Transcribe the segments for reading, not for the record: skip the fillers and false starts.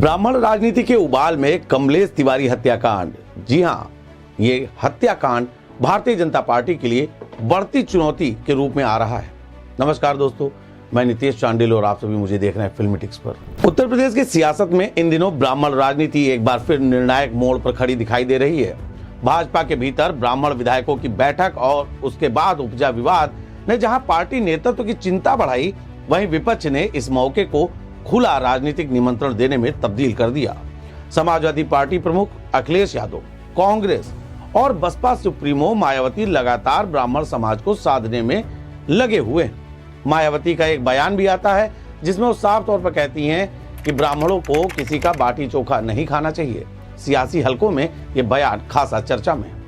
ब्राह्मण राजनीति के उबाल में कमलेश तिवारी हत्याकांड। जी हां, ये हत्याकांड भारतीय जनता पार्टी के लिए बढ़ती चुनौती के रूप में आ रहा है। नमस्कार दोस्तों, मैं नितेश चांडिल और आप सभी मुझे देख रहे हैं फिल्मीटिक्स पर। उत्तर प्रदेश की सियासत में इन दिनों ब्राह्मण राजनीति एक बार फिर निर्णायक मोड़ पर खड़ी दिखाई दे रही है। भाजपा के भीतर ब्राह्मण विधायकों की बैठक और उसके बाद उपजा विवाद ने जहां पार्टी नेतृत्व की चिंता बढ़ाई, वहीं विपक्ष ने इस मौके को खुला राजनीतिक निमंत्रण देने में तब्दील कर दिया। समाजवादी पार्टी प्रमुख अखिलेश यादव, कांग्रेस और बसपा सुप्रीमो मायावती लगातार ब्राह्मण समाज को साधने में लगे हुए हैं। मायावती का एक बयान भी आता है जिसमें वो साफ तौर पर कहती हैं कि ब्राह्मणों को किसी का बाटी चोखा नहीं खाना चाहिए। सियासी हलकों में ये बयान खासा चर्चा में है।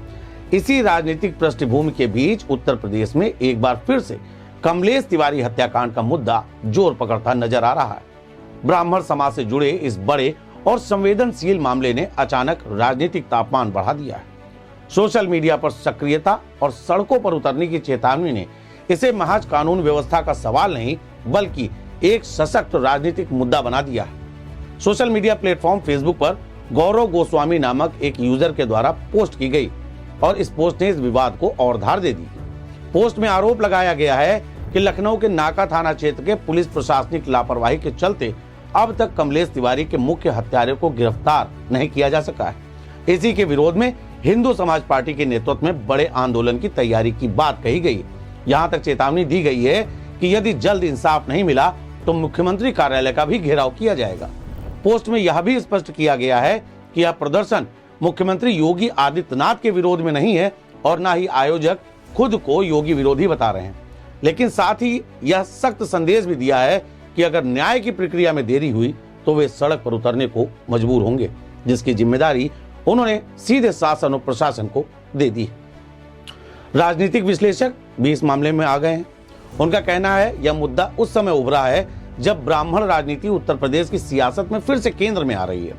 इसी राजनीतिक पृष्ठभूमि के बीच उत्तर प्रदेश में एक बार फिर से कमलेश तिवारी हत्याकांड का मुद्दा जोर पकड़ता नजर आ रहा है। ब्राह्मण समाज से जुड़े इस बड़े और संवेदनशील मामले ने अचानक राजनीतिक तापमान बढ़ा दिया है। सोशल मीडिया पर सक्रियता और सड़कों पर उतरने की चेतावनी ने इसे महज कानून व्यवस्था का सवाल नहीं बल्कि एक सशक्त राजनीतिक मुद्दा बना दिया है। सोशल मीडिया प्लेटफॉर्म फेसबुक पर गौरव गोस्वामी नामक एक यूजर के द्वारा पोस्ट की गई और इस पोस्ट ने इस विवाद को और धार दे दी। पोस्ट में आरोप लगाया गया है कि लखनऊ के नाका थाना क्षेत्र के पुलिस प्रशासनिक लापरवाही के चलते अब तक कमलेश तिवारी के मुख्य हत्यारे को गिरफ्तार नहीं किया जा सका है। इसी के विरोध में हिंदू समाज पार्टी के नेतृत्व में बड़े आंदोलन की तैयारी की बात कही गई। यहाँ तक चेतावनी दी गई है कि यदि जल्द इंसाफ नहीं मिला तो मुख्यमंत्री कार्यालय का भी घेराव किया जाएगा। पोस्ट में यह भी स्पष्ट किया गया है कि यह प्रदर्शन मुख्यमंत्री योगी आदित्यनाथ के विरोध में नहीं है और न ही आयोजक खुद को योगी विरोधी बता रहे हैं, लेकिन साथ ही यह सख्त संदेश भी दिया है कि अगर न्याय की प्रक्रिया में देरी हुई तो वे सड़क पर उतरने को मजबूर होंगे, जिसकी जिम्मेदारी उन्होंने सीधे शासन और प्रशासन को दे दी है। राजनीतिक विश्लेषक भी इस मामले में आ गए हैं। उनका कहना है यह मुद्दा उस समय उभरा है जब ब्राह्मण राजनीति उत्तर प्रदेश की सियासत में फिर से केंद्र में आ रही है।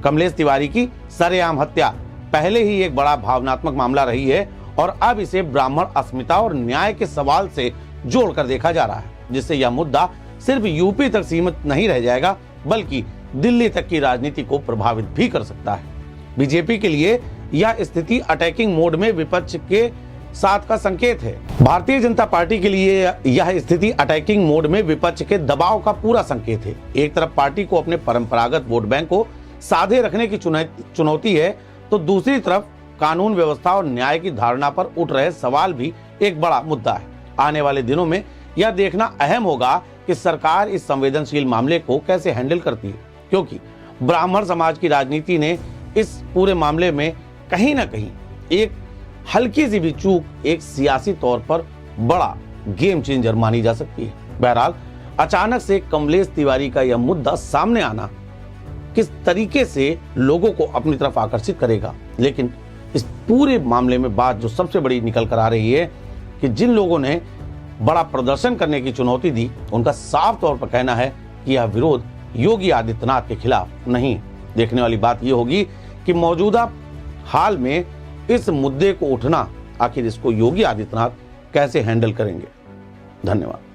कमलेश तिवारी की सरेआम हत्या पहले ही एक बड़ा भावनात्मक मामला रही है और अब इसे ब्राह्मण अस्मिता और न्याय के सवाल से जोड़कर देखा जा रहा है, जिससे यह मुद्दा सिर्फ यूपी तक सीमित नहीं रह जाएगा बल्कि दिल्ली तक की राजनीति को प्रभावित भी कर सकता है। बीजेपी के लिए यह स्थिति अटैकिंग मोड में विपक्ष के साथ का संकेत है। भारतीय जनता पार्टी के लिए यह स्थिति अटैकिंग मोड में विपक्ष के दबाव का पूरा संकेत है। एक तरफ पार्टी को अपने परंपरागत वोट बैंक को साधे रखने की चुनौती है, तो दूसरी तरफ कानून व्यवस्था और न्याय की धारणा पर उठ रहे सवाल भी एक बड़ा मुद्दा है। आने वाले दिनों में यह देखना अहम होगा कि सरकार इस संवेदनशील मामले को कैसे हैंडल करती है, क्योंकि ब्राह्मण समाज की राजनीति ने इस पूरे मामले में कहीं ना कहीं एक हल्की सी भी चूक एक सियासी तौर पर बड़ा गेम चेंजर मानी जा सकती है। बहरहाल अचानक से कमलेश तिवारी का यह मुद्दा सामने आना किस तरीके से लोगों को अपनी तरफ आकर्षित करेगा, लेकिन इस पूरे मामले में बात जो सबसे बड़ी निकल कर आ रही है कि जिन लोगों ने बड़ा प्रदर्शन करने की चुनौती दी, उनका साफ तौर पर कहना है कि यह विरोध योगी आदित्यनाथ के खिलाफ नहीं। देखने वाली बात यह होगी कि मौजूदा हाल में इस मुद्दे को उठना, आखिर इसको योगी आदित्यनाथ कैसे हैंडल करेंगे। धन्यवाद।